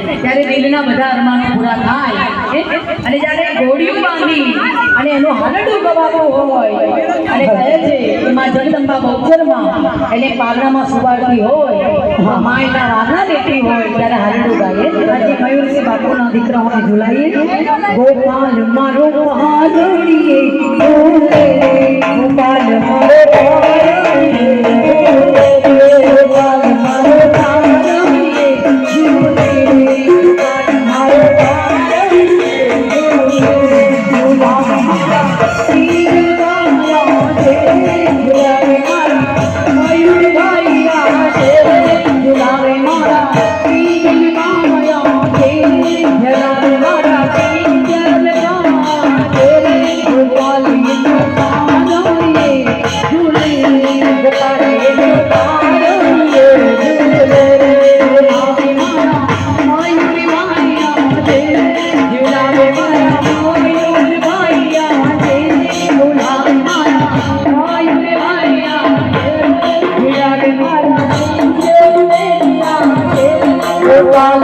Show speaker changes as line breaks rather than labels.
ત્યારે દિલના બધા અરમાનો પૂરા થાય અને જ્યારે ઘોડિયું બાંધી અને એનું હાલડું ગવાતું હોય અને કહે છે કે માં જગદંબા બહુચરમાં એને પારણામાં સુવાડતી હોય માં એના વાગા દેતી હોય ત્યારે હાલડું ગાઈએ આજે મયુરસિંહ બાપુના દીકરાઓને ઝુલાઈએ ગોપાલ મારો હાલડીએ ગોપાલ મારો
Wow.